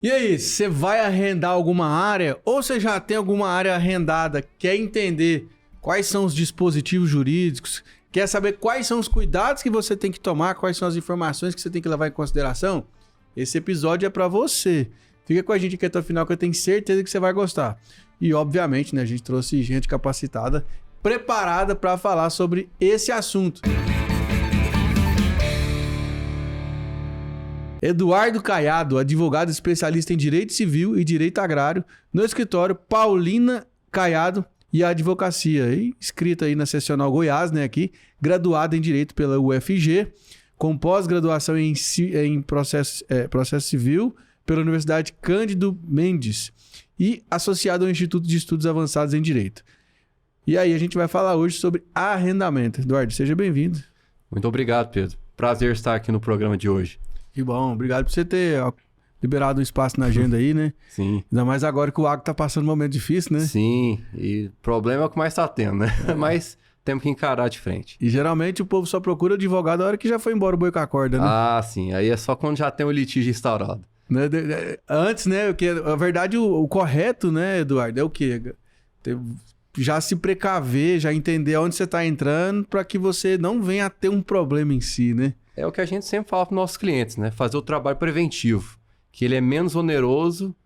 E aí, você vai arrendar alguma área ou você já tem alguma área arrendada, quer entender quais são os dispositivos jurídicos, quer saber quais são os cuidados que você tem que tomar, quais são as informações que você tem que levar em consideração? Esse episódio é para você. Fica com a gente aqui até o final que eu tenho certeza que você vai gostar. E obviamente, né, a gente trouxe gente capacitada, preparada para falar sobre esse assunto. Eduardo Caiado, advogado especialista em Direito Civil e Direito Agrário, no escritório Paulina Caiado e Advocacia, inscrita aí na Seccional Goiás, né, aqui, graduado em Direito pela UFG, com pós-graduação em processo Civil pela Universidade Cândido Mendes e associado ao Instituto de Estudos Avançados em Direito. E aí a gente vai falar hoje sobre arrendamento. Eduardo, seja bem-vindo. Muito obrigado, Pedro. Prazer estar aqui no programa de hoje. Que bom, obrigado por você ter liberado um espaço na agenda aí, né? Sim. Ainda mais agora que o agro tá passando um momento difícil, né? Sim, e problema é o que mais tá tendo, né? Mas temos que encarar de frente. E geralmente o povo só procura advogado na hora que já foi embora o boi com a corda, né? Ah, sim, aí é só quando já tem o litígio instaurado. Né? Antes, né, a verdade, o correto, né, Eduardo, é o quê? Já se precaver, já entender onde você tá entrando para que você não venha a ter um problema em si, né? É o que a gente sempre fala para nossos clientes, né? Fazer o trabalho preventivo, que ele é menos oneroso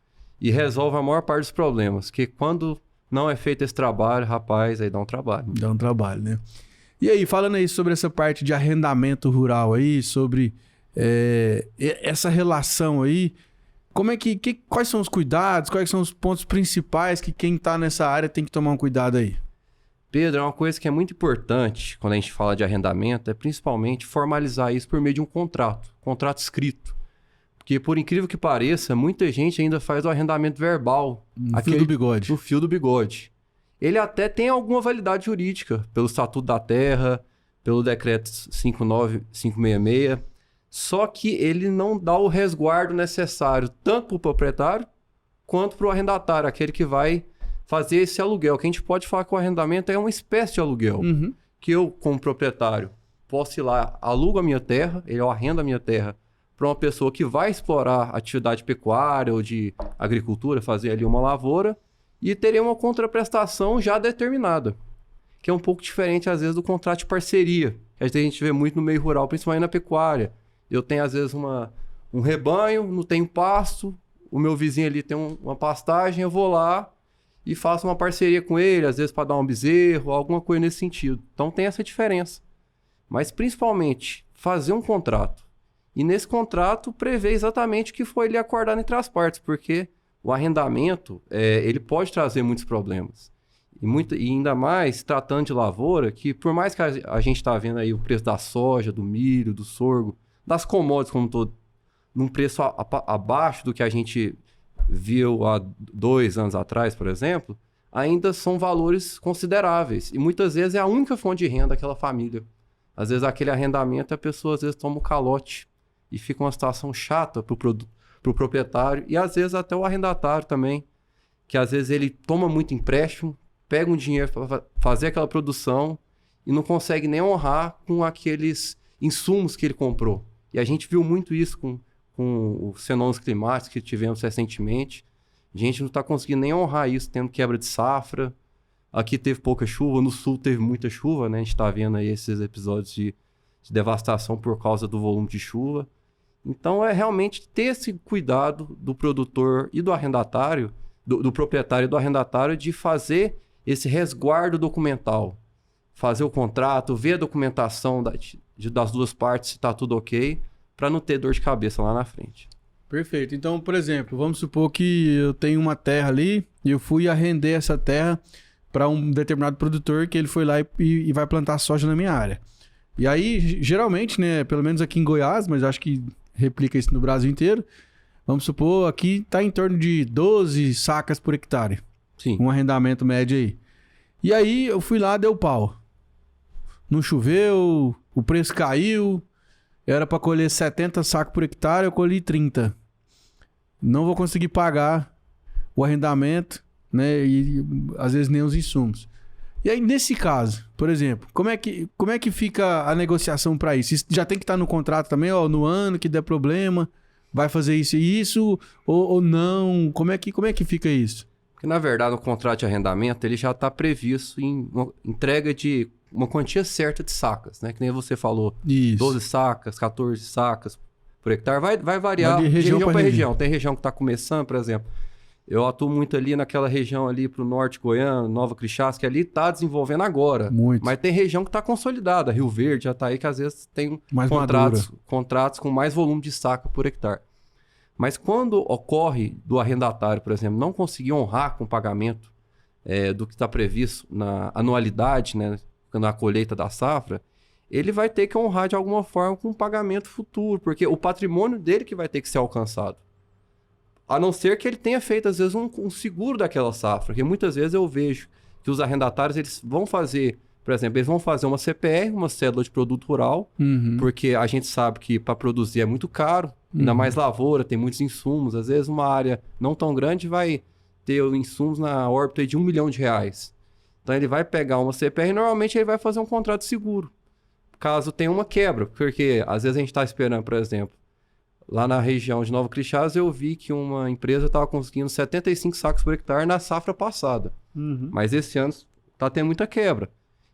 e resolve a maior parte dos problemas. Que quando não é feito esse trabalho, rapaz, aí dá um trabalho. Dá um trabalho, né? E aí, falando aí sobre essa parte de arrendamento rural aí, sobre essa relação aí, como é quais são os cuidados, quais são os pontos principais que quem tá nessa área tem que tomar um cuidado aí? Pedro, é uma coisa que é muito importante quando a gente fala de arrendamento, é principalmente formalizar isso por meio de um contrato escrito. Porque, por incrível que pareça, muita gente ainda faz o arrendamento verbal. No fio do bigode. No fio do bigode. Ele até tem alguma validade jurídica, pelo Estatuto da Terra, pelo Decreto 59566, só que ele não dá o resguardo necessário tanto para o proprietário quanto para o arrendatário, aquele que vai fazer esse aluguel, que a gente pode falar que o arrendamento é uma espécie de aluguel. Uhum. Que eu, como proprietário, posso ir lá, alugo a minha terra, eu arrendo a minha terra para uma pessoa que vai explorar atividade pecuária ou de agricultura, fazer ali uma lavoura, e teria uma contraprestação já determinada, que é um pouco diferente, às vezes, do contrato de parceria, que a gente vê muito no meio rural, principalmente na pecuária. Eu tenho, às vezes, um rebanho, não tenho pasto, o meu vizinho ali tem uma pastagem, eu vou lá e faço uma parceria com ele, às vezes para dar um bezerro, alguma coisa nesse sentido. Então tem essa diferença. Mas principalmente fazer um contrato. E nesse contrato prever exatamente o que foi ele acordado entre as partes, porque o arrendamento ele pode trazer muitos problemas. E ainda mais tratando de lavoura, que por mais que a gente está vendo aí o preço da soja, do milho, do sorgo, das commodities como um todo, num preço abaixo do que a gente viu há 2 anos atrás, por exemplo, ainda são valores consideráveis. E muitas vezes é a única fonte de renda daquela família. Às vezes aquele arrendamento, a pessoa às vezes toma um calote e fica uma situação chata para o proprietário e às vezes até o arrendatário também, que às vezes ele toma muito empréstimo, pega um dinheiro para fazer aquela produção e não consegue nem honrar com aqueles insumos que ele comprou. E a gente viu muito isso com os fenômenos climáticos que tivemos recentemente. A gente não está conseguindo nem honrar isso, tendo quebra de safra. Aqui teve pouca chuva, no sul teve muita chuva, né? A gente está vendo aí esses episódios de devastação por causa do volume de chuva. Então é realmente ter esse cuidado do produtor e do arrendatário, do proprietário e do arrendatário, de fazer esse resguardo documental. Fazer o contrato, ver a documentação das duas partes, se está tudo ok, para não ter dor de cabeça lá na frente. Perfeito. Então, por exemplo, vamos supor que eu tenho uma terra ali e eu fui arrender essa terra para um determinado produtor que ele foi lá e vai plantar soja na minha área. E aí, geralmente, né, pelo menos aqui em Goiás, mas acho que replica isso no Brasil inteiro, vamos supor, aqui está em torno de 12 sacas por hectare. Sim. Um arrendamento médio aí. E aí eu fui lá, deu pau. Não choveu, o preço caiu. Era para colher 70 sacos por hectare, eu colhi 30. Não vou conseguir pagar o arrendamento, né? E às vezes nem os insumos. E aí, nesse caso, por exemplo, como é que fica a negociação para isso? Isso já tem que estar no contrato também, ó, no ano que der problema, vai fazer isso e isso ou não? Como é que fica isso? Porque, na verdade, o contrato de arrendamento ele já está previsto em uma entrega de uma quantia certa de sacas, né? Que nem você falou, Isso. 12 sacas, 14 sacas por hectare. Vai variar Vai de região para pra região. Tem região que está começando, por exemplo. Eu atuo muito ali naquela região ali para o norte goiano, Nova Crixás, que ali está desenvolvendo agora. Muito. Mas tem região que está consolidada. Rio Verde já está aí, que às vezes tem Mais contratos com mais volume de saca por hectare. Mas quando ocorre do arrendatário, por exemplo, não conseguir honrar com o pagamento do que está previsto na anualidade, né, na colheita da safra, ele vai ter que honrar de alguma forma com um pagamento futuro, porque o patrimônio dele que vai ter que ser alcançado. A não ser que ele tenha feito, às vezes, um seguro daquela safra. Porque muitas vezes eu vejo que os arrendatários eles vão fazer, por exemplo, eles vão fazer uma CPR, uma cédula de produto rural, porque a gente sabe que para produzir é muito caro, ainda mais lavoura, tem muitos insumos. Às vezes uma área não tão grande vai ter insumos na órbita de R$1 milhão. Então ele vai pegar uma CPR e normalmente ele vai fazer um contrato de seguro, caso tenha uma quebra. Porque às vezes a gente está esperando, por exemplo, lá na região de Nova Crixás, eu vi que uma empresa estava conseguindo 75 sacos por hectare na safra passada. Mas esse ano está tendo muita quebra.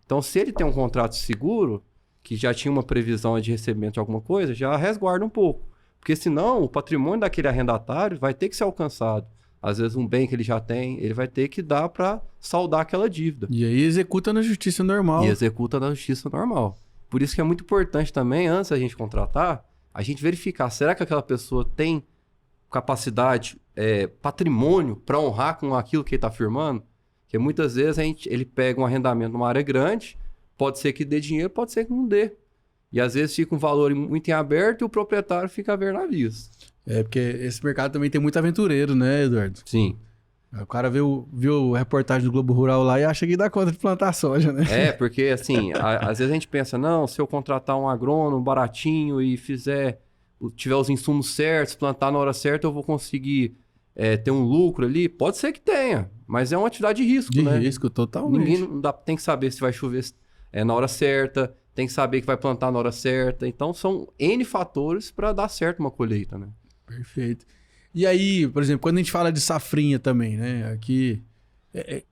Então, se ele tem um contrato de seguro, que já tinha uma previsão de recebimento de alguma coisa, já resguarda um pouco. Porque senão, o patrimônio daquele arrendatário vai ter que ser alcançado. Às vezes, um bem que ele já tem, ele vai ter que dar para saldar aquela dívida. E aí executa na justiça normal. E executa na justiça normal. Por isso que é muito importante também, antes da gente contratar, a gente verificar, será que aquela pessoa tem capacidade, patrimônio para honrar com aquilo que ele está firmando? Porque muitas vezes ele pega um arrendamento numa área grande, pode ser que dê dinheiro, pode ser que não dê. E às vezes fica um valor muito em aberto e o proprietário fica a ver navios. Porque esse mercado também tem muito aventureiro, né, Eduardo? Sim. O cara viu a reportagem do Globo Rural lá e acha que dá conta de plantar soja, né? Porque assim, às vezes a gente pensa, não, se eu contratar um agrônomo baratinho e tiver os insumos certos, plantar na hora certa, eu vou conseguir ter um lucro ali. Pode ser que tenha, mas é uma atividade de risco, né? De risco, totalmente. Ninguém tem que saber se vai chover na hora certa, tem que saber que vai plantar na hora certa. Então, são N fatores para dar certo uma colheita, né? Perfeito. E aí, por exemplo, quando a gente fala de safrinha também, né? Aqui,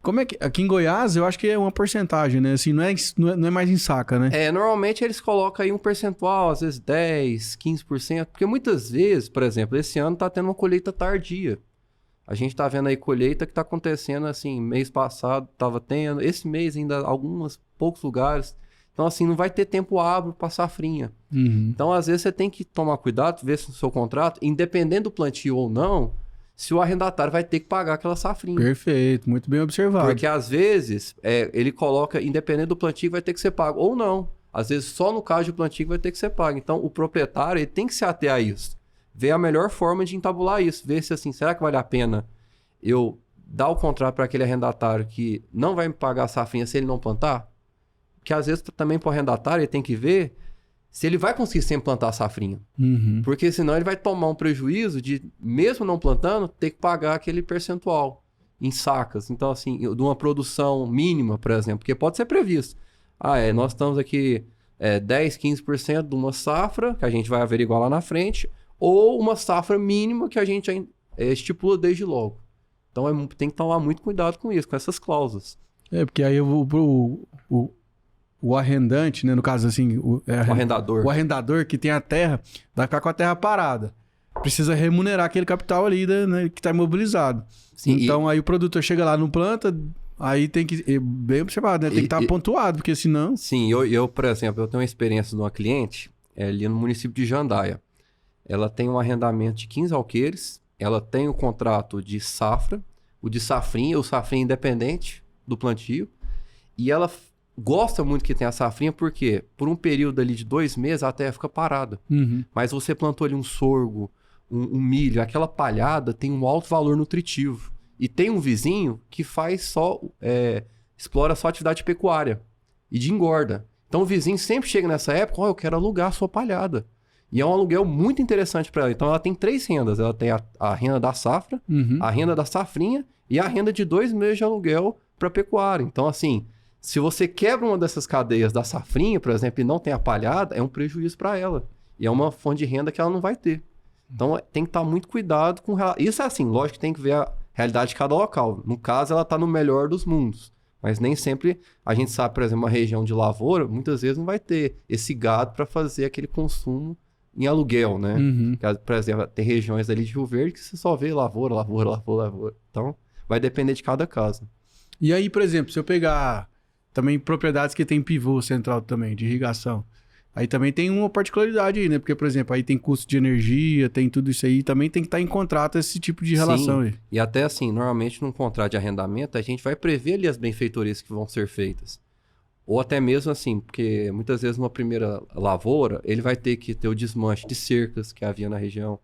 como é que aqui em Goiás eu acho que é uma porcentagem, né? Assim, não é mais em saca, né? Normalmente eles colocam aí um percentual, às vezes 10, 15%, porque muitas vezes, por exemplo, esse ano tá tendo uma colheita tardia. A gente tá vendo aí colheita que tá acontecendo assim, mês passado tava tendo, esse mês ainda poucos lugares. Então assim, não vai ter tempo hábil para safrinha. Então às vezes você tem que tomar cuidado, ver se no seu contrato, independente do plantio ou não, se o arrendatário vai ter que pagar aquela safrinha. Perfeito, muito bem observado. Porque às vezes ele coloca, independente do plantio, vai ter que ser pago. Ou não. Às vezes só no caso de plantio vai ter que ser pago. Então o proprietário ele tem que se ater a isso. Ver a melhor forma de entabular isso. Ver se assim, será que vale a pena eu dar o contrato para aquele arrendatário que não vai me pagar a safrinha se ele não plantar? Que às vezes também para o arrendatário ele tem que ver se ele vai conseguir sempre plantar a safrinha. Porque senão ele vai tomar um prejuízo de, mesmo não plantando, ter que pagar aquele percentual em sacas. Então, assim, de uma produção mínima, por exemplo, porque pode ser previsto. Nós estamos aqui 10, 15% de uma safra, que a gente vai averiguar lá na frente, ou uma safra mínima que a gente estipula desde logo. Então, tem que tomar muito cuidado com isso, com essas cláusulas. Porque aí o arrendante, né, no caso assim, o arrendador que tem a terra, vai ficar com a terra parada. Precisa remunerar aquele capital ali, né, que está imobilizado. Sim, então aí o produtor chega lá, não planta, aí tem que, bem observado, né, tem que estar pontuado, porque senão... Sim, eu, por exemplo, eu tenho uma experiência de uma cliente ali no município de Jandaia. Ela tem um arrendamento de 15 alqueires, ela tem o contrato de safra, o de safrinha, o safrinha independente do plantio, e ela gosta muito que tenha a safrinha, porque por um período ali de 2 meses a terra fica parada. Mas você plantou ali um sorgo, um milho, aquela palhada tem um alto valor nutritivo. E tem um vizinho que faz explora só atividade pecuária e de engorda. Então o vizinho sempre chega nessa época, eu quero alugar a sua palhada. E é um aluguel muito interessante para ela. Então ela tem 3 rendas. Ela tem a renda da safra, a renda da safrinha e a renda de 2 meses de aluguel para pecuária. Então assim, se você quebra uma dessas cadeias da safrinha, por exemplo, e não tem a palhada, é um prejuízo para ela. E é uma fonte de renda que ela não vai ter. Então tem que estar muito cuidado com... Isso é assim, lógico que tem que ver a realidade de cada local. No caso, ela está no melhor dos mundos. Mas nem sempre a gente sabe, por exemplo, uma região de lavoura, muitas vezes não vai ter esse gado para fazer aquele consumo em aluguel, né? Por exemplo, tem regiões ali de Rio Verde que você só vê lavoura, lavoura, lavoura, lavoura. Então, vai depender de cada caso. E aí, por exemplo, se eu pegar também propriedades que tem pivô central também, de irrigação, aí também tem uma particularidade aí, né? Porque, por exemplo, aí tem custo de energia, tem tudo isso aí, também tem que estar em contrato esse tipo de relação aí. E até assim, normalmente num contrato de arrendamento, a gente vai prever ali as benfeitorias que vão ser feitas. Ou até mesmo assim, porque muitas vezes numa primeira lavoura, ele vai ter que ter o desmanche de cercas que havia na região.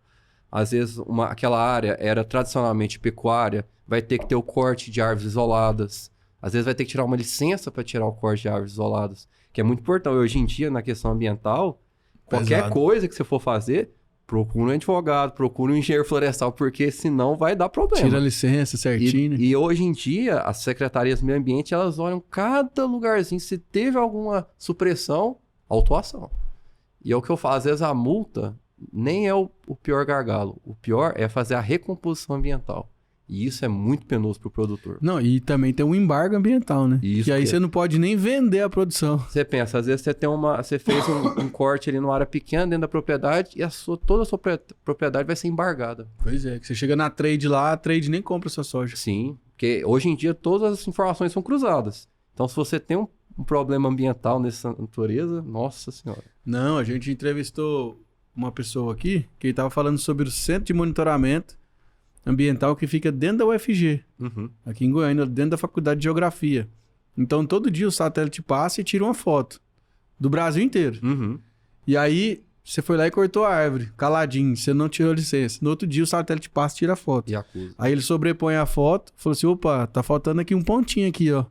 Às vezes aquela área era tradicionalmente pecuária, vai ter que ter o corte de árvores isoladas. Às vezes vai ter que tirar uma licença para tirar o corte de árvores isoladas, que é muito importante. Hoje em dia, na questão ambiental, qualquer coisa que você for fazer, procura um advogado, procura um engenheiro florestal, porque senão vai dar problema. Tira a licença certinho. E hoje em dia, as secretarias do meio ambiente, elas olham cada lugarzinho, se teve alguma supressão, autuação. E é o que eu falo, às vezes a multa nem é o pior gargalo. O pior é fazer a recomposição ambiental. E isso é muito penoso para o produtor. Não, e também tem um embargo ambiental, né? Isso e aí você não pode nem vender a produção. Você pensa, às vezes você fez um corte ali numa área pequena dentro da propriedade e toda a sua propriedade vai ser embargada. Pois é, que você chega na trade lá, a trade nem compra sua soja. Sim, porque hoje em dia todas as informações são cruzadas. Então se você tem um problema ambiental nessa natureza, nossa senhora. Não, a gente entrevistou uma pessoa aqui que estava falando sobre o centro de monitoramento ambiental que fica dentro da UFG, aqui em Goiânia, dentro da Faculdade de Geografia. Então, todo dia o satélite passa e tira uma foto do Brasil inteiro. E aí, você foi lá e cortou a árvore, caladinho, você não tirou licença. No outro dia, o satélite passa e tira a foto. E acusa. Aí ele sobrepõe a foto, falou assim, opa, tá faltando aqui um pontinho aqui, ó.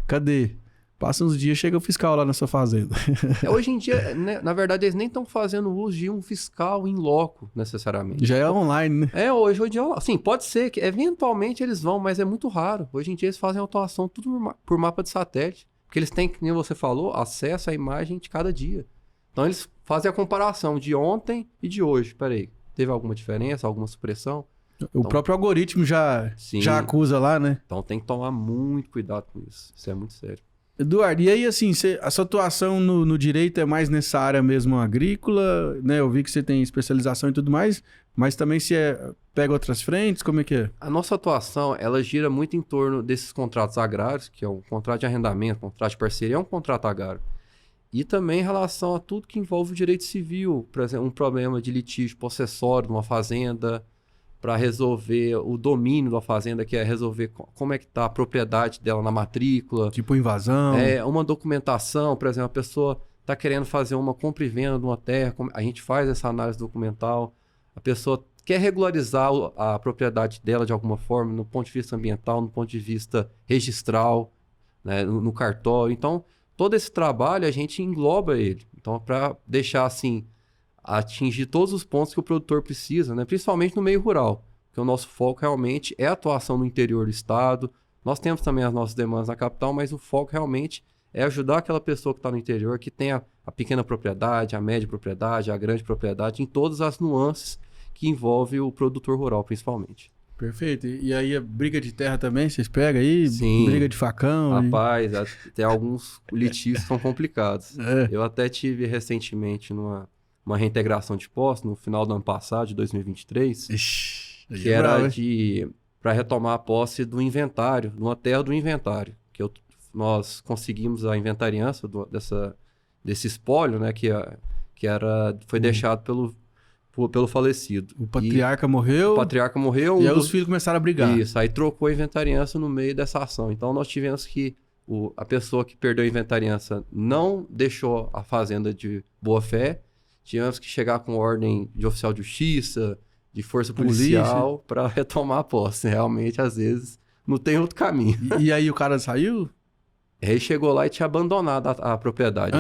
Cadê? Passa uns dias, chega o fiscal lá na sua fazenda. Hoje em dia, né, na verdade, eles nem estão fazendo uso de um fiscal in loco, necessariamente. Já é online, né? Hoje em dia, assim, pode ser que eventualmente eles vão, mas é muito raro. Hoje em dia eles fazem autuação tudo por mapa de satélite, porque eles têm, como você falou, acesso à imagem de cada dia. Então eles fazem a comparação de ontem e de hoje. Peraí, teve alguma diferença, alguma supressão? O próprio algoritmo já acusa lá, né? Então tem que tomar muito cuidado com isso. Isso é muito sério. Eduardo, e aí assim, a sua atuação no direito é mais nessa área mesmo agrícola, né? Eu vi que você tem especialização e tudo mais, mas também pega outras frentes, como é que é? A nossa atuação, ela gira muito em torno desses contratos agrários, que é um contrato de arrendamento, contrato de parceria, é um contrato agrário. E também em relação a tudo que envolve o direito civil, por exemplo, um problema de litígio possessório de uma fazenda, para resolver o domínio da fazenda, que é resolver como é que está a propriedade dela na matrícula. Tipo invasão. Uma documentação, por exemplo, a pessoa está querendo fazer uma compra e venda de uma terra, a gente faz essa análise documental, a pessoa quer regularizar a propriedade dela de alguma forma, no ponto de vista ambiental, no ponto de vista registral, né, no cartório. Então, todo esse trabalho a gente engloba ele. Então, para deixar assim, atingir todos os pontos que o produtor precisa, né? Principalmente no meio rural, porque o nosso foco realmente é a atuação no interior do estado. Nós temos também as nossas demandas na capital, mas o foco realmente é ajudar aquela pessoa que está no interior, que tem a pequena propriedade, a média propriedade, a grande propriedade, em todas as nuances que envolve o produtor rural, principalmente. Perfeito. E aí a briga de terra também, vocês pegam aí? Sim. Briga de facão? Rapaz, tem alguns litígios que são complicados. Eu até tive recentemente uma reintegração de posse no final do ano passado, de 2023, que era para retomar a posse do inventário, de uma terra do inventário, que nós conseguimos a inventariança desse espólio, né, que foi deixado pelo falecido. O patriarca morreu. O patriarca morreu. E aí os filhos começaram a brigar. Isso, aí trocou a inventariança no meio dessa ação. Então nós tivemos que a pessoa que perdeu a inventariança não deixou a fazenda de boa fé. Tivemos que chegar com ordem de oficial de justiça, de força policial, para retomar a posse. Realmente, às vezes, não tem outro caminho. E aí o cara saiu? Ele chegou lá e tinha abandonado a propriedade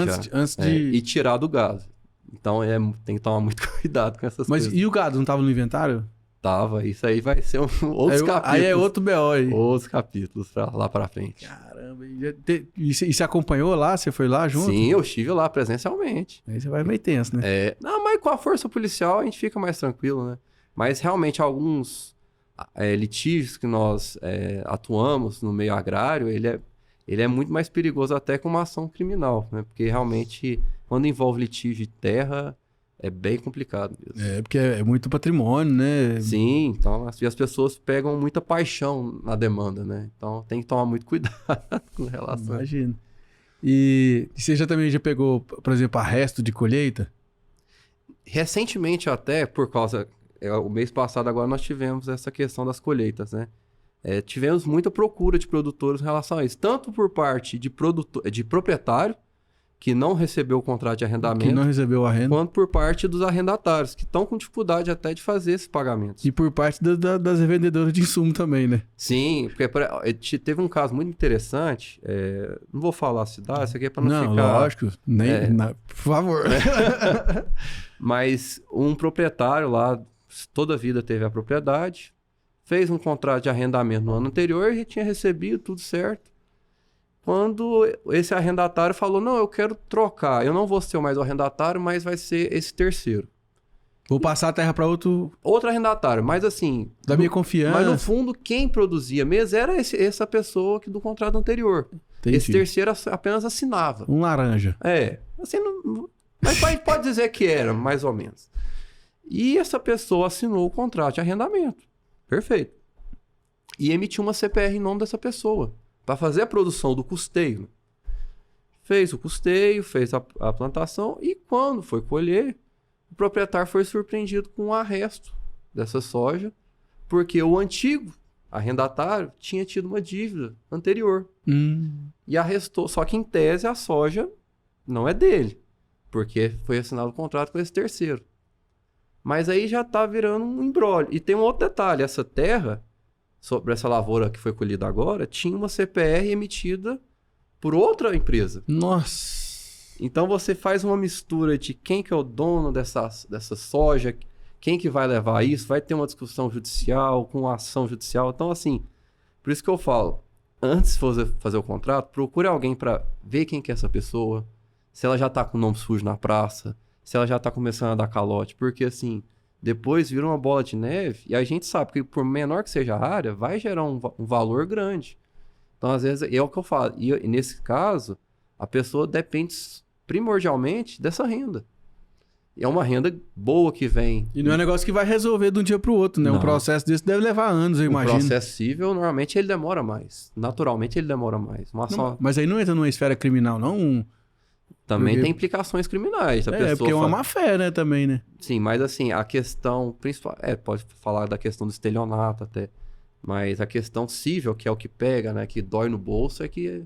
e tirado o gado. Então tem que tomar muito cuidado com essas coisas. Mas e o gado não estava no inventário? Tava, isso aí vai ser outros capítulos. Aí é outro BO aí. Outros capítulos lá pra frente. Caramba, e você acompanhou lá? Você foi lá junto? Sim, eu estive lá presencialmente. Aí você vai meio tenso, né? Não, mas com a força policial a gente fica mais tranquilo, né? Mas realmente alguns litígios que nós atuamos no meio agrário, ele é muito mais perigoso até que uma ação criminal, né? Porque realmente, quando envolve litígio de terra, é bem complicado mesmo. Porque é muito patrimônio, né? Sim, então as pessoas pegam muita paixão na demanda, né? Então tem que tomar muito cuidado com relação. Imagino. E você também já pegou, por exemplo, arresto de colheita? Recentemente até, por causa... o mês passado agora nós tivemos essa questão das colheitas, né? Tivemos muita procura de produtores em relação a isso. Tanto por parte de proprietário, que não recebeu o contrato de arrendamento. Que não recebeu a renda. Quanto por parte dos arrendatários, que estão com dificuldade até de fazer esses pagamentos. E por parte das revendedoras de insumo também, né? Sim, porque teve um caso muito interessante, não vou falar a cidade, isso aqui é para não ficar... Não, lógico, por favor. Mas um proprietário lá, toda a vida teve a propriedade, fez um contrato de arrendamento no ano anterior e tinha recebido tudo certo. Quando esse arrendatário falou, não, eu quero trocar, eu não vou ser mais o arrendatário, mas vai ser esse terceiro. Vou passar a terra para outro arrendatário, mas assim... Da minha confiança. Mas no fundo, quem produzia mesmo era essa pessoa do contrato anterior. Entendi. Esse terceiro apenas assinava. Um laranja. Assim, mas pode dizer que era, mais ou menos. E essa pessoa assinou o contrato de arrendamento. Perfeito. E emitiu uma CPR em nome dessa pessoa, para fazer a produção do custeio. Fez o custeio, fez a plantação, e quando foi colher, o proprietário foi surpreendido com um arresto dessa soja, porque o antigo arrendatário tinha tido uma dívida anterior. E arrestou, só que em tese a soja não é dele, porque foi assinado o contrato com esse terceiro. Mas aí já tá virando um imbróglio. E tem um outro detalhe, essa terra, sobre essa lavoura que foi colhida agora, tinha uma CPR emitida por outra empresa. Nossa! Então você faz uma mistura de quem que é o dono dessa soja, quem que vai levar isso, vai ter uma discussão judicial, com ação judicial. Então, assim, por isso que eu falo, antes de fazer o contrato, procure alguém para ver quem que é essa pessoa, se ela já tá com o nome sujo na praça, se ela já tá começando a dar calote, porque assim, depois vira uma bola de neve e a gente sabe que por menor que seja a área, vai gerar um valor grande. Então, às vezes, é o que eu falo. E nesse caso, a pessoa depende primordialmente dessa renda. É uma renda boa que vem. E não é um negócio que vai resolver de um dia para o outro, né? Não. Um processo desse deve levar anos, eu imagino. O processo civil, normalmente, ele demora mais. Naturalmente, ele demora mais. Mas aí não entra numa esfera criminal, não? Também tem implicações criminais. Porque é uma má-fé, né? Também, né? Sim, mas assim, a questão principal... pode falar da questão do estelionato até. Mas a questão civil, que é o que pega, né? Que dói no bolso, é que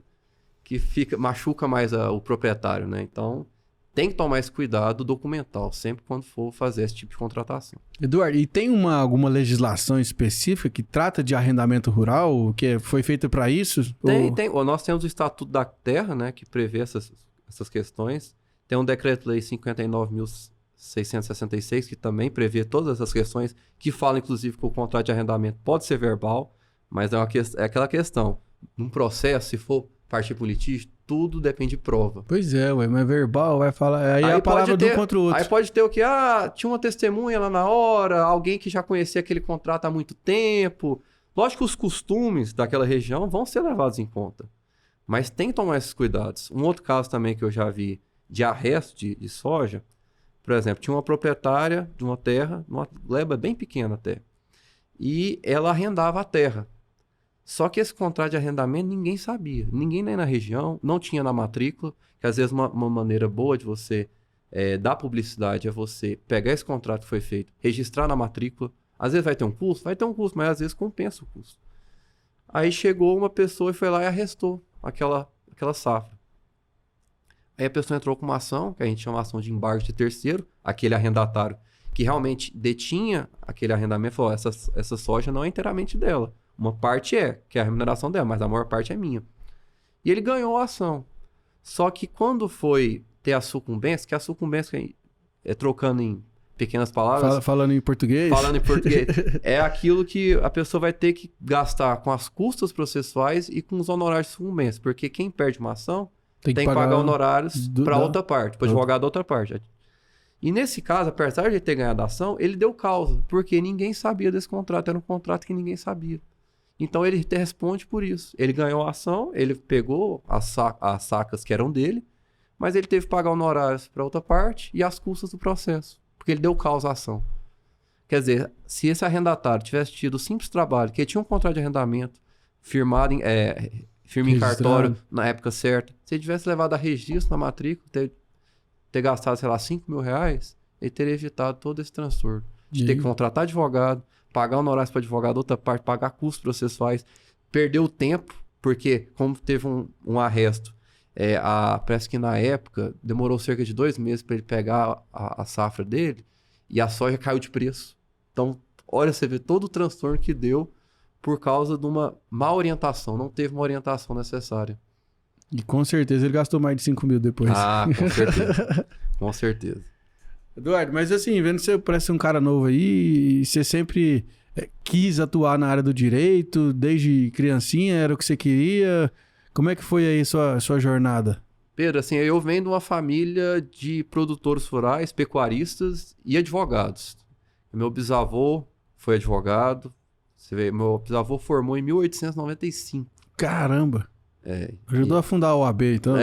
machuca mais o proprietário, né? Então... tem que tomar esse cuidado documental, sempre quando for fazer esse tipo de contratação. Eduardo, e tem alguma legislação específica que trata de arrendamento rural, que foi feita para isso? Tem. Nós temos o Estatuto da Terra, né, que prevê essas questões. Tem um Decreto-Lei 59.666, que também prevê todas essas questões, que fala, inclusive, que o contrato de arrendamento pode ser verbal, mas é aquela questão. Num processo, se for partir por litígio, tudo depende de prova. Pois é, mas verbal vai falar... Aí é a palavra de um contra o outro. Aí pode ter o que? Tinha uma testemunha lá na hora, alguém que já conhecia aquele contrato há muito tempo. Lógico que os costumes daquela região vão ser levados em conta. Mas tem que tomar esses cuidados. Um outro caso também que eu já vi de arresto de soja, por exemplo, tinha uma proprietária de uma terra, uma gleba bem pequena até, e ela arrendava a terra. Só que esse contrato de arrendamento ninguém sabia. Ninguém nem na região, não tinha na matrícula, que às vezes uma maneira boa de você dar publicidade é você pegar esse contrato que foi feito, registrar na matrícula. Às vezes vai ter um custo, mas às vezes compensa o custo. Aí chegou uma pessoa e foi lá e arrestou aquela safra. Aí a pessoa entrou com uma ação, que a gente chama ação de embargo de terceiro, aquele arrendatário que realmente detinha aquele arrendamento, falou, essa soja não é inteiramente dela. Uma parte que é a remuneração dela, mas a maior parte é minha. E ele ganhou a ação. Só que quando foi ter a sucumbência, que a sucumbência é trocando em pequenas palavras. Falando em português? Falando em português. É aquilo que a pessoa vai ter que gastar com as custas processuais e com os honorários sucumbentes. Porque quem perde uma ação tem que pagar honorários para outra parte, para o advogado da outra parte. E nesse caso, apesar de ele ter ganhado a ação, ele deu causa, porque ninguém sabia desse contrato. Era um contrato que ninguém sabia. Então ele responde por isso. Ele ganhou a ação, ele pegou as sacas que eram dele, mas ele teve que pagar honorários para outra parte e as custas do processo, porque ele deu causa à ação. Quer dizer, se esse arrendatário tivesse tido o simples trabalho, que ele tinha um contrato de arrendamento firmado firme em cartório na época certa, se ele tivesse levado a registro na matrícula, ter gastado, sei lá, 5 mil reais, ele teria evitado todo esse transtorno. De ter que contratar advogado, pagar honorários para advogado, outra parte, pagar custos processuais, perder o tempo, porque como teve um arresto, parece que na época demorou cerca de 2 meses para ele pegar a safra dele e a soja caiu de preço. Então, olha, você vê todo o transtorno que deu por causa de uma má orientação. Não teve uma orientação necessária. E com certeza ele gastou mais de 5 mil depois. Ah, com certeza. Com certeza. Eduardo, mas assim, vendo que você parece um cara novo aí, e você sempre quis atuar na área do direito, desde criancinha, era o que você queria. Como é que foi aí sua jornada? Pedro, assim, eu venho de uma família de produtores rurais, pecuaristas e advogados. Meu bisavô foi advogado. Você vê, meu bisavô formou em 1895. Caramba! Ajudou a fundar a OAB, então.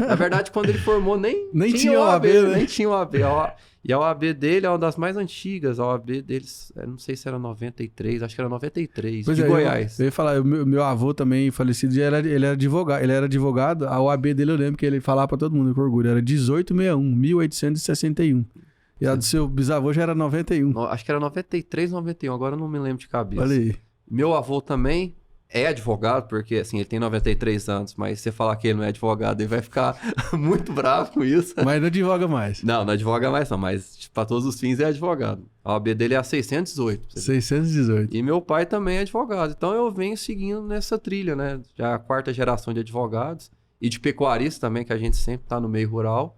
Na verdade, quando ele formou, nem tinha OAB, né? Nem tinha OAB. E a OAB dele é uma das mais antigas. A OAB deles, não sei se era 93, acho que era 93, de Goiás. Eu ia falar, meu avô também falecido, ele era advogado, a OAB dele eu lembro que ele falava pra todo mundo, com orgulho, era 1861, 1861. E a do seu bisavô já era 91. Acho que era 93, 91, agora eu não me lembro de cabeça. Olha aí. Meu avô também é advogado, porque assim, ele tem 93 anos, mas se você falar que ele não é advogado, ele vai ficar muito bravo com isso. Mas não advoga mais. Não advoga mais não, mas para todos os fins é advogado. A OAB dele é a 618. 618. E meu pai também é advogado, então eu venho seguindo nessa trilha, né? Já a 4ª geração de advogados e de pecuaristas também, que a gente sempre tá no meio rural.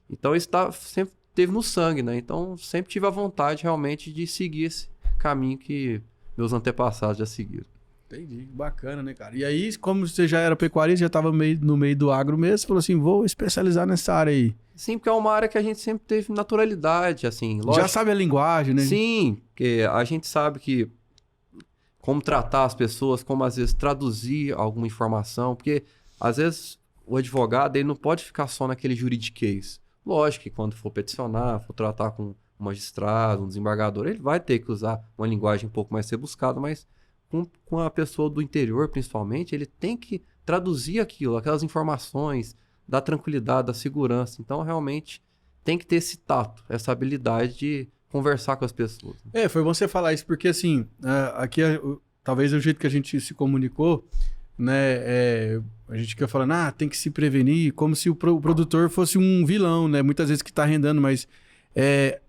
Então isso sempre teve no sangue, né? Então sempre tive a vontade realmente de seguir esse caminho que meus antepassados já seguiram. Entendi, bacana, né, cara? E aí, como você já era pecuarista, já estava no meio do agro mesmo, você falou assim, vou especializar nessa área aí. Sim, porque é uma área que a gente sempre teve naturalidade, assim. Lógico, já sabe a linguagem, né? Sim, porque a gente sabe que como tratar as pessoas, como às vezes traduzir alguma informação, porque às vezes o advogado ele não pode ficar só naquele juridiquês. Lógico que quando for peticionar, for tratar com um magistrado, um desembargador, ele vai ter que usar uma linguagem um pouco mais rebuscada, mas com a pessoa do interior, principalmente, ele tem que traduzir aquelas informações, dar tranquilidade, da segurança. Então, realmente, tem que ter esse tato, essa habilidade de conversar com as pessoas. Foi bom você falar isso, porque assim, aqui, talvez o jeito que a gente se comunicou, né, a gente fica falando, tem que se prevenir, como se o produtor fosse um vilão, né, muitas vezes que está arrendando, mas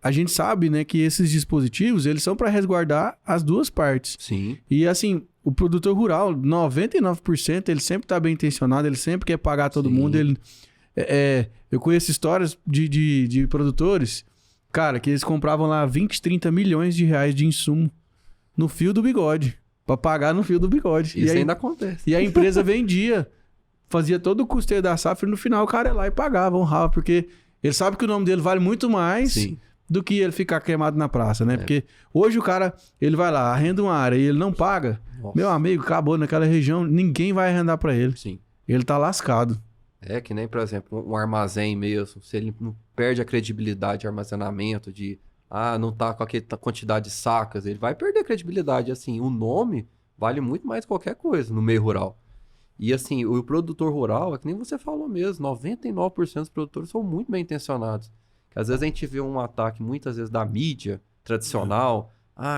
a gente sabe, né, que esses dispositivos, eles são para resguardar as duas partes. Sim. E assim, o produtor rural, 99%, ele sempre está bem intencionado, ele sempre quer pagar todo mundo. Eu conheço histórias de produtores, cara, que eles compravam lá 20, 30 milhões de reais de insumo no fio do bigode, para pagar no fio do bigode. Isso ainda acontece. E a empresa vendia, fazia todo o custeio da safra e no final o cara ia lá e pagava, honrava, porque ele sabe que o nome dele vale muito mais do que ele ficar queimado na praça, né? Porque hoje o cara, ele vai lá, arrenda uma área e ele não paga. Nossa. Meu amigo, acabou naquela região, ninguém vai arrendar para ele. Sim. Ele tá lascado. É que nem, por exemplo, um armazém mesmo, se ele não perde a credibilidade de armazenamento, não tá com aquela quantidade de sacas, ele vai perder a credibilidade. Assim, o nome vale muito mais que qualquer coisa no meio rural. E assim, o produtor rural, é que nem você falou mesmo, 99% dos produtores são muito bem intencionados. Que às vezes a gente vê um ataque, muitas vezes, da mídia tradicional,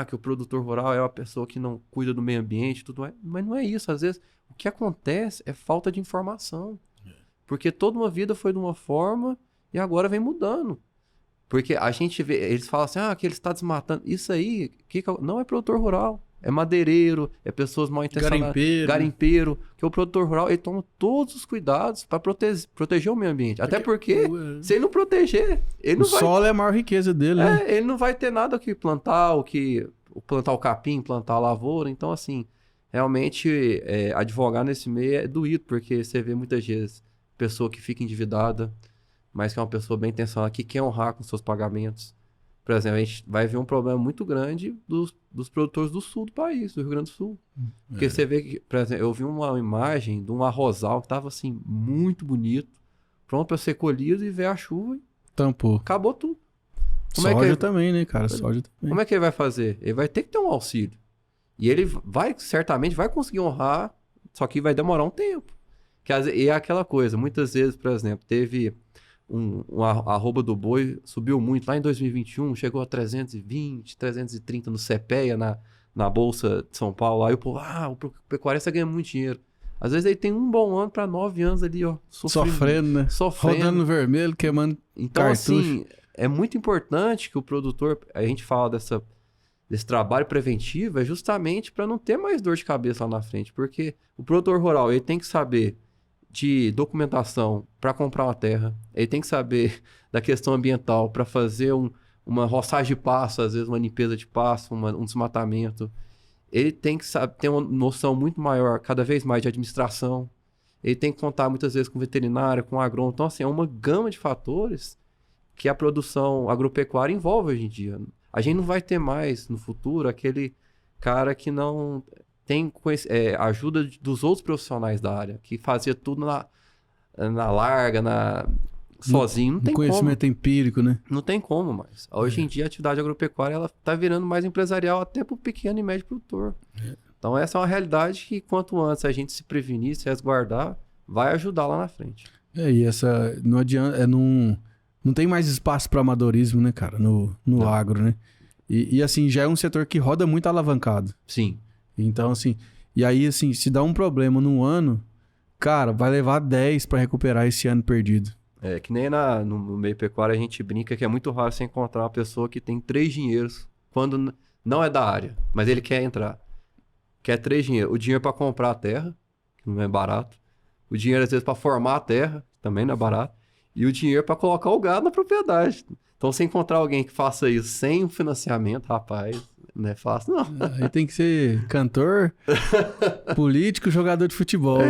que o produtor rural é uma pessoa que não cuida do meio ambiente, tudo mais. Mas não é isso. Às vezes, o que acontece é falta de informação. Porque toda uma vida foi de uma forma e agora vem mudando. Porque a gente vê, eles falam assim, que ele está desmatando. Isso aí não é produtor rural. é madeireiro, é pessoas mal intencionadas, garimpeiro, que o produtor rural, ele toma todos os cuidados para proteger o meio ambiente. Até porque, se ele não proteger, ele não vai... O solo é a maior riqueza dele, né? Ele não vai ter nada que plantar, plantar o capim, plantar a lavoura. Então, assim, realmente, advogar nesse meio é doído, porque você vê muitas vezes pessoa que fica endividada, mas que é uma pessoa bem intencionada, que quer honrar com seus pagamentos. Por exemplo, a gente vai ver um problema muito grande dos produtores do sul do país, do Rio Grande do Sul. Porque você vê que, por exemplo, eu vi uma imagem de um arrozal que estava assim, muito bonito, pronto para ser colhido, e veio a chuva e tampou. Acabou tudo. Soja também, né, cara? Soja também. Como é que ele vai fazer? Ele vai ter que ter um auxílio. E ele certamente vai conseguir honrar, só que vai demorar um tempo. E é aquela coisa, muitas vezes, por exemplo, teve a arroba do boi, subiu muito lá em 2021, chegou a 320, 330 no CPEA, na Bolsa de São Paulo. Aí o povo, o pecuarista ganha muito dinheiro. Às vezes ele tem um bom ano para 9 anos ali, ó. Sofrendo, né? Rodando vermelho, queimando então, cartucho. Assim, é muito importante que o produtor, a gente fala desse trabalho preventivo, é justamente para não ter mais dor de cabeça lá na frente. Porque o produtor rural, ele tem que saber de documentação para comprar uma terra, ele tem que saber da questão ambiental para fazer uma roçagem de pasto, às vezes uma limpeza de pasto, um desmatamento. Ele tem que ter uma noção muito maior, cada vez mais, de administração. Ele tem que contar muitas vezes com veterinário, com agrônomo. Então, assim, é uma gama de fatores que a produção agropecuária envolve hoje em dia. A gente não vai ter mais, no futuro, aquele cara que não tem ajuda dos outros profissionais da área, que fazia tudo na larga, sozinho. Não tem conhecimento empírico, né? Não tem como mais. Hoje em dia, a atividade agropecuária ela está virando mais empresarial até para o pequeno e médio produtor. Então, essa é uma realidade que, quanto antes a gente se prevenir, se resguardar, vai ajudar lá na frente. E essa... Não adianta... Não tem mais espaço para amadorismo, né, cara? No agro, né? E, assim, já é um setor que roda muito alavancado. Sim. Então, assim... E aí, assim, se dá um problema num ano, cara, vai levar 10 para recuperar esse ano perdido. Que nem no meio pecuário a gente brinca que é muito raro você encontrar uma pessoa que tem 3 dinheiros quando não é da área, mas ele quer entrar. Quer 3 dinheiros. O dinheiro para comprar a terra, que não é barato. O dinheiro, às vezes, para formar a terra, que também não é barato. E o dinheiro para colocar o gado na propriedade. Então, se encontrar alguém que faça isso sem o financiamento, rapaz, não é fácil, não. Aí tem que ser cantor, político, jogador de futebol.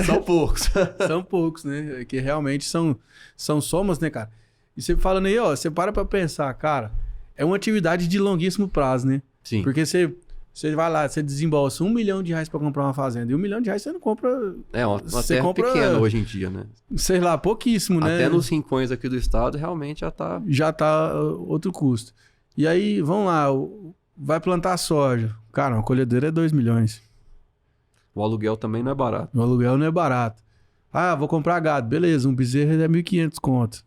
São poucos. São poucos, né? Que realmente são somas, né, cara? E você falando aí, ó, você para pra pensar, cara, é uma atividade de longuíssimo prazo, né? Sim. Porque você vai lá, você desembolsa R$1 milhão pra comprar uma fazenda. E R$1 milhão você não compra... Uma terra pequena hoje em dia, né? Sei lá, pouquíssimo, né? Até nos rincões aqui do estado, realmente já tá outro custo. E aí, vamos lá, vai plantar soja. Cara, uma colhedeira é 2 milhões. O aluguel também não é barato. O aluguel não é barato. Vou comprar gado. Beleza, um bezerro é 1.500 conto.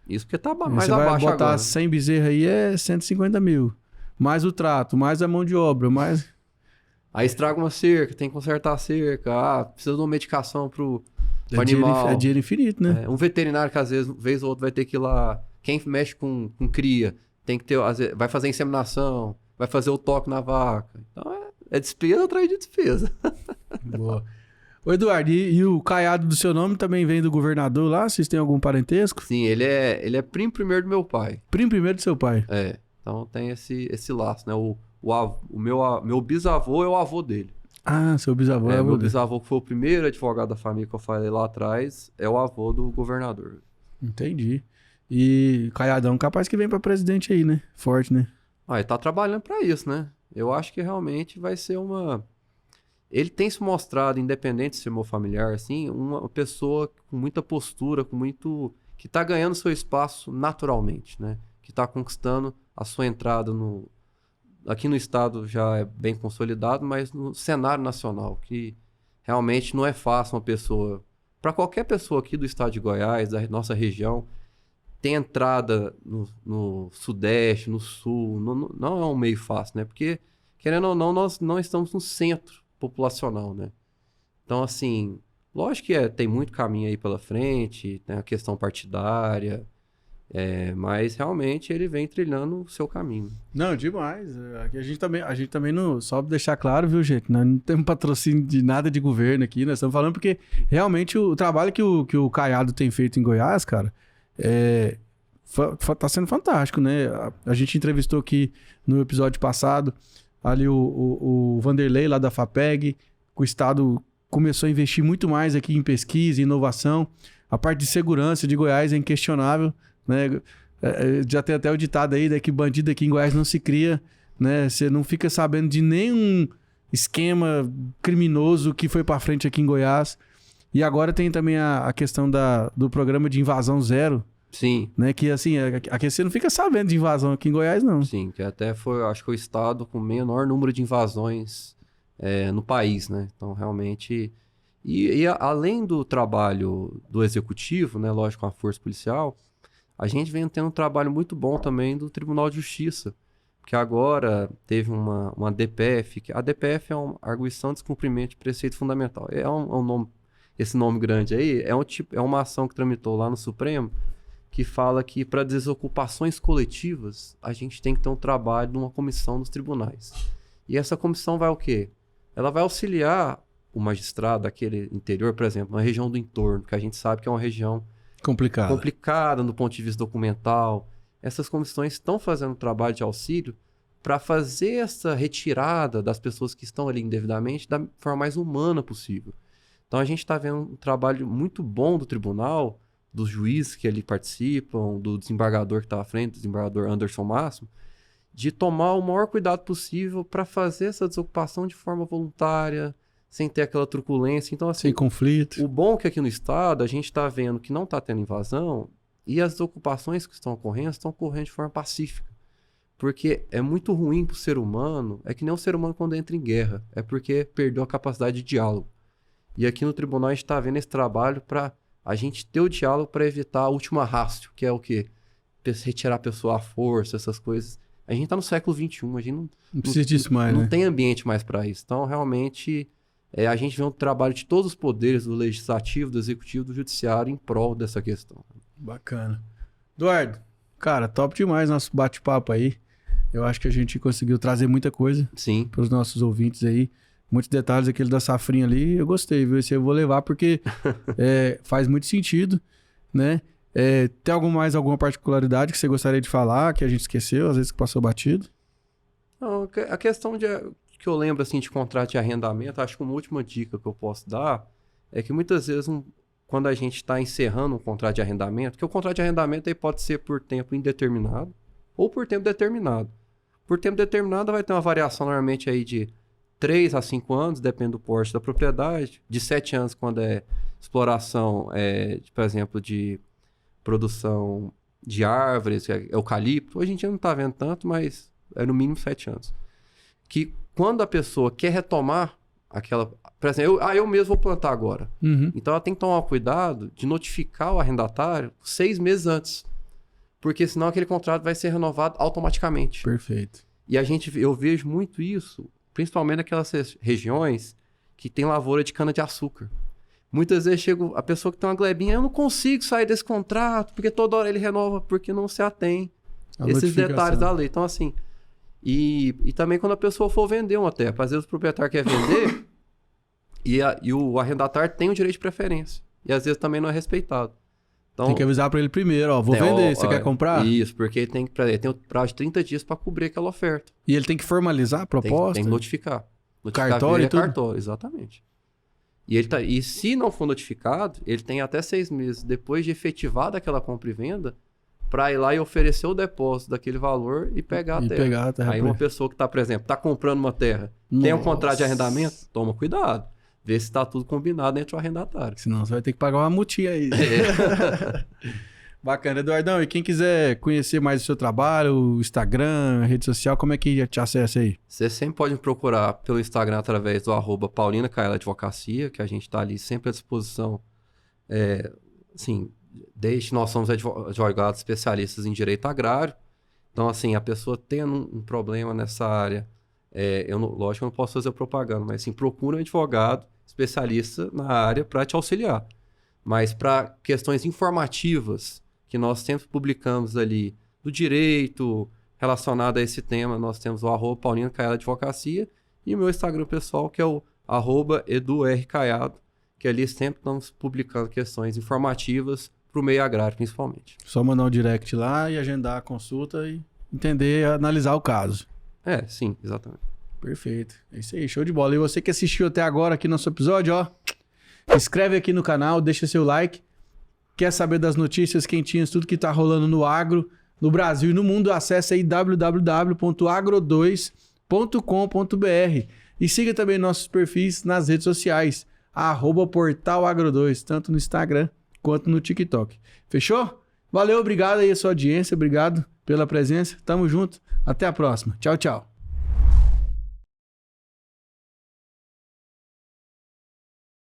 Isso porque tá mais você abaixo vai botar agora. 100 bezerros aí é 150 mil. Mais o trato, mais a mão de obra, mais... Aí estraga uma cerca, tem que consertar a cerca. Precisa de uma medicação pro animal. É dinheiro infinito, né? Um veterinário que às vezes, vez ou outra, vai ter que ir lá... Quem mexe com cria, tem que ter... Vai fazer inseminação, vai fazer o toque na vaca. Então é despesa atrás de despesa. Boa. Ô Eduardo, e o caiado do seu nome também vem do governador lá? Vocês têm algum parentesco? Sim, ele é primo primeiro do meu pai. Primo primeiro do seu pai? Então tem esse laço, né? O meu bisavô é o avô dele. Seu bisavô é o avô meu dele. bisavô, que foi o primeiro advogado da família que eu falei lá atrás, é o avô do governador. Entendi. E Caiadão capaz que vem pra presidente aí, né? Forte, né? Ele tá trabalhando pra isso, né? Eu acho que realmente vai ser Ele tem se mostrado, independente de ser meu familiar, assim, uma pessoa com muita postura, que tá ganhando seu espaço naturalmente, né? Que tá conquistando a sua entrada aqui no estado já é bem consolidado, mas no cenário nacional, que realmente não é fácil uma pessoa, para qualquer pessoa aqui do estado de Goiás, da nossa região, ter entrada no sudeste, no sul, não é um meio fácil, né? Porque, querendo ou não, nós não estamos no centro populacional, né? Então, assim, lógico que tem muito caminho aí pela frente, tem a questão partidária, Mas realmente ele vem trilhando o seu caminho. Não, demais. Aqui a gente também não. Só pra deixar claro, viu, gente? Nós não temos patrocínio de nada de governo aqui. Nós estamos falando porque realmente o trabalho que o Caiado tem feito em Goiás, cara, tá sendo fantástico, né? A gente entrevistou aqui no episódio passado ali o Vanderlei lá da FAPEG. O Estado começou a investir muito mais aqui em pesquisa e inovação. A parte de segurança de Goiás é inquestionável, né? Já tem até o ditado aí, né, que bandido aqui em Goiás não se cria, né? Você não fica sabendo de nenhum esquema criminoso que foi para frente aqui em Goiás. E agora tem também a questão do programa de invasão zero. Sim. Né? Que assim, aqui você não fica sabendo de invasão aqui em Goiás, não. Sim, que até foi, acho que o estado com o menor número de invasões no país, né? Então, realmente... E além do trabalho do executivo, né, lógico, com a força policial, a gente vem tendo um trabalho muito bom também do Tribunal de Justiça, porque agora teve uma DPF, que a DPF é uma arguição de descumprimento de preceito fundamental. É um nome, esse nome grande aí, é uma ação que tramitou lá no Supremo, que fala que para desocupações coletivas, a gente tem que ter um trabalho de uma comissão nos tribunais. E essa comissão vai o quê? Ela vai auxiliar o magistrado daquele interior, por exemplo, na região do entorno, que a gente sabe que é uma região complicada do ponto de vista documental. Essas comissões estão fazendo um trabalho de auxílio para fazer essa retirada das pessoas que estão ali indevidamente da forma mais humana possível. Então a gente está vendo um trabalho muito bom do tribunal, dos juízes que ali participam, do desembargador que está à frente, do desembargador Anderson Máximo, de tomar o maior cuidado possível para fazer essa desocupação de forma voluntária, sem ter aquela truculência. Então, assim, sem conflito. O bom é que aqui no estado a gente está vendo que não está tendo invasão e as ocupações que estão ocorrendo de forma pacífica. Porque é muito ruim para o ser humano, é que nem o ser humano quando entra em guerra, é porque perdeu a capacidade de diálogo. E aqui no tribunal a gente está vendo esse trabalho para a gente ter o diálogo para evitar o último arrasto, que é o quê? Retirar a pessoa à força, essas coisas. A gente está no século XXI, a gente não precisa disso mais, né? Não tem ambiente mais para isso. Então, realmente... a gente vê um trabalho de todos os poderes, do legislativo, do executivo, do judiciário, em prol dessa questão. Bacana. Eduardo, cara, top demais nosso bate-papo aí. Eu acho que a gente conseguiu trazer muita coisa para os nossos ouvintes aí. Muitos detalhes, aquele da safrinha ali, eu gostei, viu? Esse eu vou levar porque faz muito sentido, né? Tem alguma particularidade que você gostaria de falar, que a gente esqueceu, às vezes que passou batido? Não, a questão que eu lembro assim de contrato de arrendamento, acho que uma última dica que eu posso dar é que muitas vezes quando a gente está encerrando um contrato de arrendamento, que o contrato de arrendamento aí pode ser por tempo indeterminado ou por tempo determinado. Por tempo determinado vai ter uma variação normalmente aí de 3 a 5 anos, depende do porte da propriedade, de 7 anos quando é exploração, por exemplo, de produção de árvores, eucalipto. Hoje em dia não está vendo tanto, mas é no mínimo 7 anos. Que quando a pessoa quer retomar aquela... Por exemplo, eu mesmo vou plantar agora. Uhum. Então ela tem que tomar cuidado de notificar o arrendatário 6 meses antes. Porque senão aquele contrato vai ser renovado automaticamente. Perfeito. E eu vejo muito isso, principalmente naquelas regiões que tem lavoura de cana-de-açúcar. Muitas vezes chega a pessoa que tem uma glebinha, eu não consigo sair desse contrato, porque toda hora ele renova, porque não se atém esses detalhes da lei. Então, assim... E também quando a pessoa for vender uma terra, às vezes o proprietário quer vender e o arrendatário tem o direito de preferência. E às vezes também não é respeitado. Então, tem que avisar para ele primeiro, vou vender, você quer comprar? Isso, porque ele tem o prazo de 30 dias para cobrir aquela oferta. E ele tem que formalizar a proposta? Tem que notificar. Cartório e tudo? Cartório, exatamente. E se não for notificado, ele tem até 6 meses depois de efetivada aquela compra e venda para ir lá e oferecer o depósito daquele valor e pegar a terra. Aí uma pessoa que está, por exemplo, está comprando uma terra, tem um contrato de arrendamento, toma cuidado. Vê se está tudo combinado entre o arrendatário. Senão você vai ter que pagar uma multinha aí. Bacana, Eduardão. E quem quiser conhecer mais o seu trabalho, o Instagram, a rede social, como é que te acessa aí? Você sempre pode me procurar pelo Instagram através do @PaulinaKaela Advocacia, que a gente está ali sempre à disposição. Desde nós somos advogados especialistas em direito agrário. Então, assim, a pessoa tendo um problema nessa área, lógico que eu não posso fazer propaganda, mas assim, procura um advogado especialista na área para te auxiliar. Mas para questões informativas, que nós sempre publicamos ali do direito relacionado a esse tema. Nós temos o @Paulina Caiado Advocacia e o meu Instagram pessoal, que é o @EduRCaiado, que ali sempre estamos publicando questões informativas para o meio agrário, principalmente. Só mandar um direct lá e agendar a consulta e entender, analisar o caso. Sim, exatamente. Perfeito. É isso aí, show de bola. E você que assistiu até agora aqui no nosso episódio, ó, inscreve aqui no canal, deixa seu like. Quer saber das notícias quentinhas, tudo que tá rolando no agro, no Brasil e no mundo, acesse aí www.agro2.com.br e siga também nossos perfis nas redes sociais, @portalagro2, tanto no Instagram quanto no TikTok. Fechou? Valeu, obrigado aí a sua audiência, obrigado pela presença. Tamo junto. Até a próxima. Tchau, tchau.